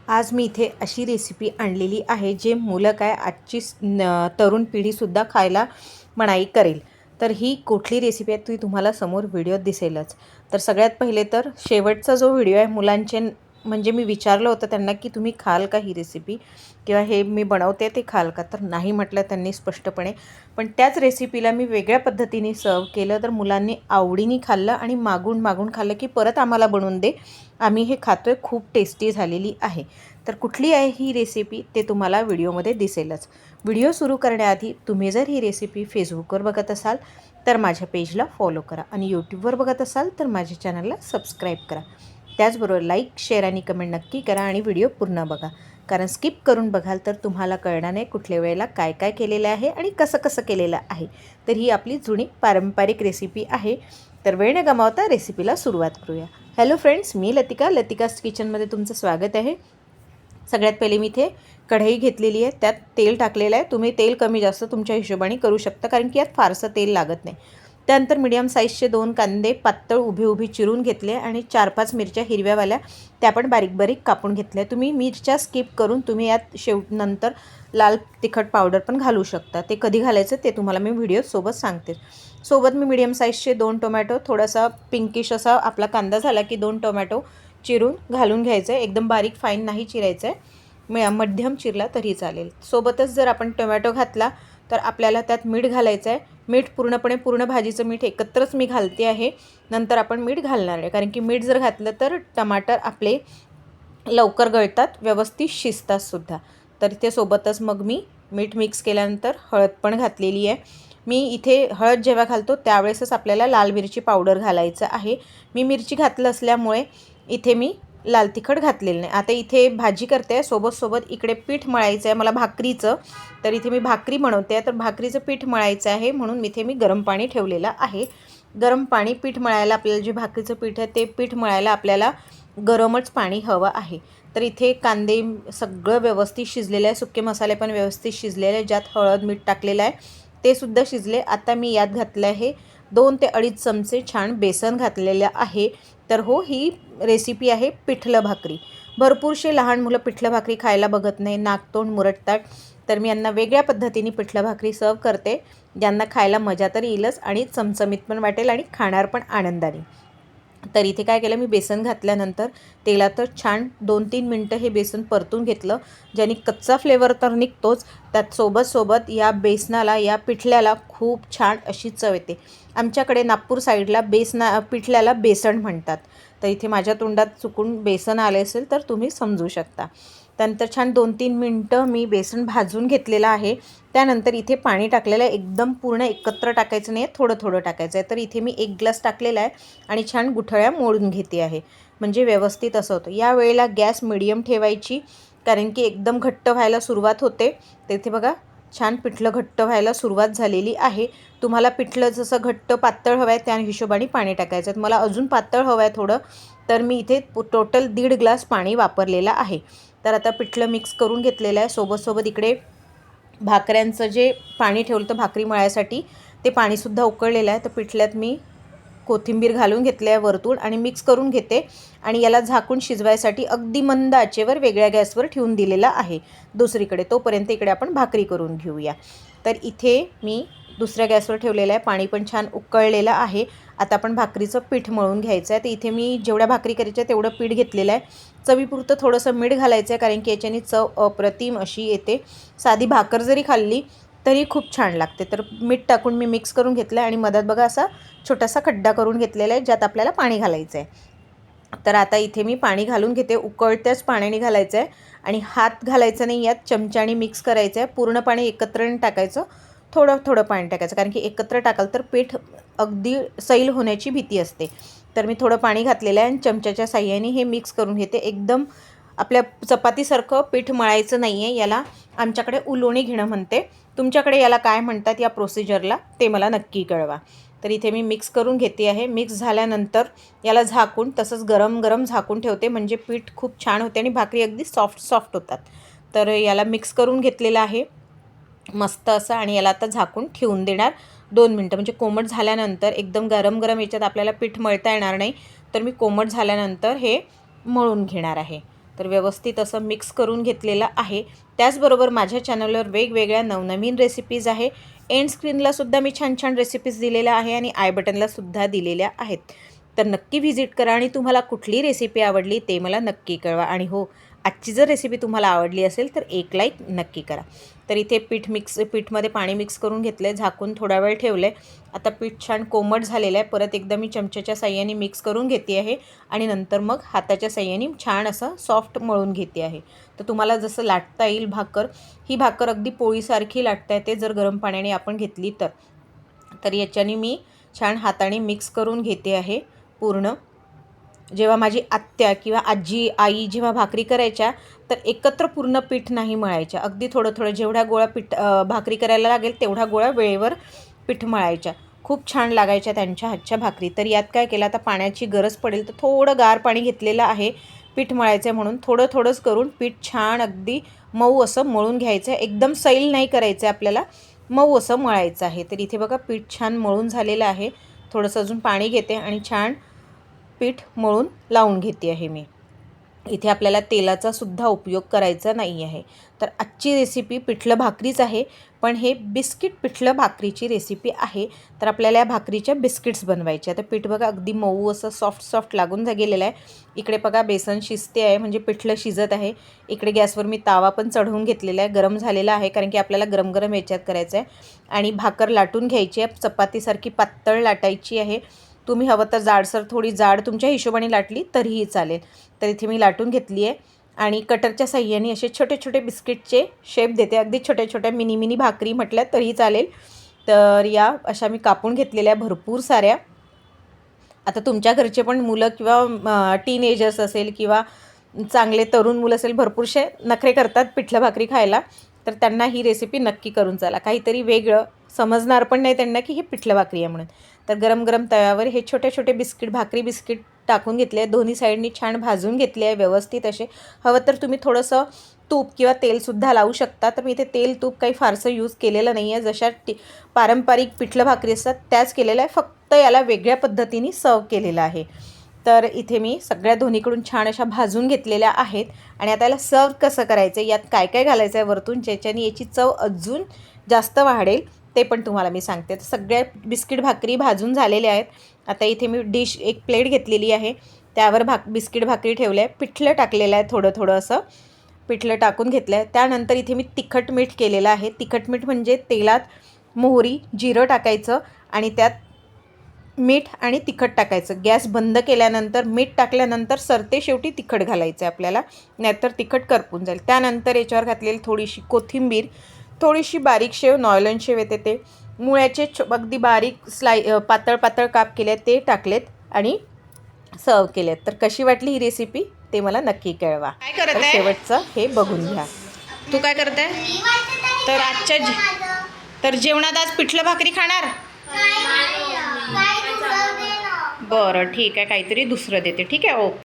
आज मी इथे अशी रेसिपी आणलेली आहे जे मुलं काय आजची तरुण पिढीसुद्धा खायला मनाई करेल. तर ही कुठली रेसिपी आहे ती तुम्हाला समोर व्हिडिओत दिसेलच. तर सगळ्यात पहिले तर शेवटचा जो व्हिडिओ आहे मुलांचे म्हणजे मी विचारलं होतं त्यांना की तुम्ही खाल का ही रेसिपी किंवा हे मी बनवते ते खाल का, तर नाही म्हटलं त्यांनी स्पष्टपणे. पण त्याच रेसिपीला मी वेगळ्या पद्धतीने सर्व केलं तर मुलांनी आवडीने खाल्लं आणि मागून मागून खाल्लं की परत आम्हाला बनवून दे, आम्ही हे खातोय, खूप टेस्टी झालेली आहे. तर कुठली आहे ही रेसिपी ते तुम्हाला व्हिडिओमध्ये दिसेलच. व्हिडिओ सुरू करण्याआधी तुम्ही जर ही रेसिपी फेसबुकवर बघत असाल तर माझ्या पेजला फॉलो करा आणि यूट्यूबवर बघत असाल तर माझ्या चॅनलला सबस्क्राईब करा. त्याचबरोबर लाईक, शेअर आणि कमेंट नक्की करा आणि व्हिडिओ पूर्ण बघा, कारण स्किप करून बघाल तर तुम्हाला कळणार नाही कुठल्या वेळेला काय काय केलेलं आहे आणि कसं कसं केलेलं आहे. तर ही आपली जुनी पारंपरिक रेसिपी आहे. तर वेळ न गमावता रेसिपीला सुरुवात करूया. हॅलो फ्रेंड्स, मी लतिकास किचनमध्ये तुमचं स्वागत आहे. सगळ्यात पहिले मी इथे कढई घेतलेली आहे, त्यात तेल टाकलेलं आहे. तुम्ही तेल कमी जास्त तुमच्या हिशोबाने करू शकता, कारण की यात फारसं तेल लागत नाही. त्यानंतर मीडियम साईजचे 2 कांदे पातळ उभी चिरून घेतले आणि 4-5 मिरच्या हिरव्यावाल्या त्या पण बारीक बारीक कापून घेतल्या. तुम्ही मिरच्या स्किप करून तुम्ही यात नंतर लाल तिखट पावडर पण घालू शकता. ते कधी घालायचं ते तुम्हाला मी व्हिडिओसोबत सांगते. सोबत मी मीडियम साईजचे 2 टोमॅटो, थोडासा पिंकिश असा आपला कांदा झाला की 2 टोमॅटो चिरून घालून घ्यायचं आहे. एकदम बारीक फाईन नाही चिरायचं आहे, मध्यम चिरला तरी चालेल. सोबतच जर आपण टोमॅटो घातला तर आपल्याला त्यात मीठ घालायचं आहे. मीठ पूर्ण भाजीचं मीठ एकत्रच मी घालते आहे. नंतर आपण मीठ घालणार आहे, कारण की मीठ जर घातलं तर टमाटर आपले लवकर गळतात, व्यवस्थित शिजतात सुद्धा. तर इथे सोबतच मग मी मीठ मिक्स केल्यानंतर हळद पण घातलेली आहे. मी इथे हळद जेव्हा घालतो त्यावेळेसच आपल्याला लाल मिरची पावडर घालायचं आहे. मी मिरची घातलं असल्यामुळे इथे मी लाल तिखट घातलेलं नाही. आता इथे भाजी करते आहे, सोबत इकडे पीठ मळायचं आहे मला भाकरीचं. तर इथे मी भाकरी बनवते आहे, तर भाकरीचं पीठ मळायचं आहे म्हणून इथे मी गरम पाणी ठेवलेलं आहे. गरम पाणी पीठ मळायला आपल्याला जे भाकरीचं पीठ आहे ते पीठ मळायला आपल्याला गरमच पाणी हवं आहे. तर इथे कांदे सगळं व्यवस्थित शिजलेलं आहे, सुके मसाले पण व्यवस्थित शिजलेले आहे, ज्यात हळद मीठ टाकलेलं आहे ते सुद्धा शिजले. आता मी यात घातलं आहे 2 ते 2.5 चमचे छान बेसन घातलेलं आहे. तर हो, ही रेसिपी आहे पिठलं भाकरी. भरपूरसे लहान मुलं पिठलं भाकरी खायला बघत नाही, नाकतोंड मुरडतात. तर मी यांना वेगळ्या पद्धतीने पिठलं भाकरी सर्व करते, ज्यांना खायला मजा तर येईलच आणि चमचमीत पण वाटेल आणि खाणार पण आनंदाने. तर इथे काय केलं, मी बेसन घातल्यानंतर तेलातच छान 2-3 मिनटं हे बेसन परतून घेतलं, ज्याने कच्चा फ्लेवर तर निघतोच, त्यात सोबत या बेसनाला, या पिठल्याला खूप छान अशी चव येते. आमच्याकडे नागपूर साईडला पिठल्याला बेसन म्हणतात. तर इथे माझ्या तोंडात चुकून बेसन आले असेल तर तुम्ही समजू शकता. त्यानंतर छान 2-3 मिनटं मी बेसन भाजून घेतलेलं आहे. त्यानंतर इथे पाणी टाकलेलं आहे, एकदम पूर्ण एकत्र टाकायचं नाही आहे, थोडं थोडं टाकायचं आहे. तर इथे मी 1 ग्लास टाकलेला आहे आणि छान गुठळ्या मोडून घेते आहे, म्हणजे व्यवस्थित असं होतं. या वेळेला गॅस मिडियम ठेवायची, कारण की एकदम घट्ट व्हायला सुरुवात होते. तर इथे बघा छान पिठलं घट्ट व्हायला सुरुवात झालेली आहे. तुम्हाला पिठलं जसं घट्ट पातळ हवं आहे त्या हिशोबाने पाणी टाकायचं आहे. मला अजून पातळ हवं आहे थोडं, तर मी इथे टोटल 1.5 ग्लास पाणी वापरलेलं आहे. तर आता पिठलं मिक्स करून घेतलेलं आहे. सोबत इकडे भाकऱ्यांचं जे पाणी ठेवलं होतं भाकरी मळायसाठी ते पाणीसुद्धा उकळलेलं आहे. तर पिठल्यात मी कोथिंबीर घालून घेतली आहे वरतून आणि मिक्स करून घेते आणि याला झाकून शिजवायसाठी अगदी मंद आचेवर वेगळ्या गॅसवर ठेवून दिलेला आहे दुसरीकडे. तोपर्यंत इकडे आपण भाकरी करून घेऊया. तर इथे मी दुसऱ्या गॅसवर ठेवलेलं आहे, पाणी पण छान उकळलेलं आहे. आता आपण भाकरीचं पीठ मळून घ्यायचं आहे. तर इथे मी जेवढ्या भाकरी करायच्या तेवढं पीठ घेतलेलं आहे. चवीपुरतं थोडंसं मीठ घालायचं आहे, कारण की याच्याने चव अप्रतिम अशी येते. साधी भाकर जरी खाल्ली तरी खूप छान लागते. तर मीठ टाकून मी मिक्स करून घेतलं आहे आणि मधात बघा असा छोटासा खड्डा करून घेतलेला आहे, ज्यात आपल्याला पाणी घालायचं आहे. तर आता इथे मी पाणी घालून घेते, उकळत्याच पाण्याने घालायचं आहे आणि हात घालायचा नाही, यात चमच्याने मिक्स करायचं आहे. पूर्ण पाणी एकत्र नाही टाकायचं, थोडं पाणी टाकायचं, कारण की एकत्र टाकाल तर पीठ अगदी सैल होण्याची भीती असते. तर मी थोडं पाणी घातलेलं आहे आणि चमच्याच्या साह्याने हे मिक्स करून घेते. एकदम आपल्या चपातीसारखं पीठ मळायचं नाही आहे, याला आमच्याकडे उलोणी घेणं म्हणते. तुमच्याकडे याला काय म्हणतात या प्रोसिजरला ते मला नक्की कळवा. तर इथे मी मिक्स करून घेते आहे. मिक्स झाल्यानंतर याला झाकून तसंच गरम झाकून ठेवते, म्हणजे पीठ खूप छान होते आणि भाकरी अगदी सॉफ्ट होतात. तर याला मिक्स करून घेतलेलं आहे मस्त असं आणि याला आता झाकून ठेवून देणार 2 मिनटं. म्हणजे कोमट झाल्यानंतर एकदम गरम याच्यात आपल्याला पीठ मळता येणार नाही, तर मी कोमट झाल्यानंतर हे मळून घेणार आहे. तर व्यवस्थित असं मिक्स करून घेतलेलं आहे. त्याचबरोबर माझ्या चॅनलवर वेगवेगळ्या नवनवीन रेसिपीज आहे. एंड स्क्रीनलासुद्धा मी छान छान रेसिपीज दिलेल्या आहे आणि आय बटनलासुद्धा दिलेल्या आहेत. तर नक्की व्हिजिट करा आणि तुम्हाला कुठली रेसिपी आवडली ते मला नक्की कळवा. आणि हो, आजची जर रेसिपी तुम्हाला आवडली असेल तर एक लाईक नक्की करा. तर इथे पीठमध्ये पाणी मिक्स करून घेतलं आहे, झाकून थोडा वेळ ठेवलं आहे. आता पीठ छान कोमट झालेलं आहे. परत एकदा मी चमच्याच्या साहाय्याने मिक्स करून घेते आहे आणि नंतर मग हाताच्या साहाय्याने छान असं सॉफ्ट मळून घेते आहे. तर तुम्हाला जसं लाटता येईल भाकर, ही भाकर अगदी पोळीसारखी लाटता येते जर गरम पाण्याने आपण घेतली तर याच्याने मी छान हाताने मिक्स करून घेते आहे पूर्ण. जेव्हा माझी आत्या किंवा आजी आई जेव्हा भाकरी करायच्या तर एकत्र पूर्ण पीठ नाही मळायच्या, अगदी थोडं थोडं जेवढा गोळा भाकरी करायला लागेल तेवढा गोळा वेळेवर पीठ मळायच्या. खूप छान लागायच्या त्यांच्या हातच्या भाकरी. तर यात काय केलं, आता पाण्याची गरज पडेल तर थोडं गार पाणी घेतलेलं आहे पीठ मळायचं म्हणून. थोडंच करून पीठ छान अगदी मऊ असं मळून घ्यायचं आहे. एकदम सैल नाही करायचं आहे आपल्याला, मऊ असं मळायचं आहे. तर इथे बघा पीठ छान मळून झालेलं आहे. थोडंसं अजून पाणी घेते आणि छान पीठ मळून लावून घेते आहे मी. इथे आपल्याला तेलाचा सुद्धा उपयोग करायचा नाही आहे. तर आजची रेसिपी पिठलं भाकरीच आहे, पण हे बिस्किट पिठलं भाकरीची रेसिपी आहे. तर आपल्याला या भाकरीच्या बिस्किट्स बनवायच्या. तर पीठ बघा अगदी मऊ असं सॉफ्ट लागून गेलेलं आहे. इकडे बघा बेसन शिजते आहे, म्हणजे पिठलं शिजत आहे. इकडे गॅसवर मी तावा पण चढवून घेतलेला आहे, गरम झालेला आहे, कारण की आपल्याला गरम गरम याच्यात करायचं आहे. आणि भाकर लाटून घ्यायची आहे, चपातीसारखी पातळ लाटायची आहे. तुम्ही हवं तर जाडसर, थोडी जाड तुमच्या हिशोबाने लाटली तरीही चालेल. तर इथे मी लाटून घेतली आहे आणि कटरच्या साहाय्याने असे छोटे छोटे बिस्किटचे शेप देते. अगदी छोट्या छोट्या मिनी भाकरी म्हटल्या तरीही चालेल. तर या अशा मी कापून घेतलेल्या भरपूर साऱ्या. आता तुमच्या घरचे पण मुलं किंवा टीनएजर्स असेल किंवा चांगले तरुण मुलं असेल, भरपूरसे नखरे करतात पिठलं भाकरी खायला, तर त्यांना ही रेसिपी नक्की करून चाला. काहीतरी वेगळं समजणार पण नाही त्यांना की हे पिठलं भाकरी आहे म्हणून. तर गरम गरम तव्यावर हे छोटे छोटे भाकरी बिस्किट टाकून घेतले आहे. दोन्ही साईडनी छान भाजून घेतले आहे व्यवस्थित असे. हवं तर तुम्ही थोडंसं तूप किंवा तेलसुद्धा लावू शकता. तर मी इथे तेल तूप काही फारसं यूज केलेलं नाही आहे. जशा पारंपरिक पिठलं भाकरी असतात त्याच केलेल्या आहे, फक्त याला वेगळ्या पद्धतीने सर्व केलेलं आहे. तर इथे मी सगळ्या दोन्हीकडून छान अशा भाजून घेतलेल्या आहेत. आणि आता याला सर्व कसं करायचं आहे, यात काय काय घालायचं आहे वरतून, ज्याच्याने याची चव अजून जास्त वाढेल, ते पण तुम्हाला मी सांगते. तर सगळ्या बिस्किट भाकरी भाजून झालेल्या आहेत. आता इथे मी एक प्लेट घेतलेली आहे, त्यावर बिस्किट भाकरी ठेवल्या आहे. पिठलं टाकलेलं आहे, थोडं असं पिठलं टाकून घेतलं आहे. त्यानंतर इथे मी तिखट मीठ केलेलं आहे. तिखट मीठ म्हणजे तेलात मोहरी जिरं टाकायचं आणि त्यात मीठ आणि तिखट टाकायचं. गॅस बंद केल्यानंतर मीठ टाकल्यानंतर सरते शेवटी तिखट घालायचं आहे आपल्याला, नाहीतर तिखट करपून जाईल. त्यानंतर याच्यावर घातलेली थोडीशी कोथिंबीर, थोडीशी बारीक शेव, नॉयलन शेव येते ते, मुळ्याचे अगदी बारीक पातळ काप केले ते टाकलेत आणि सर्व केलेत. तर कशी वाटली ही रेसिपी ते मला नक्की कळवा. काय करत आहे, शेवटचं हे बघून घ्या. तू काय करत आहे? तर जेवणात आज पिठलं भाकरी खाणार? बरं ठीक आहे, काहीतरी दुसरं देते. ठीक आहे, ओके.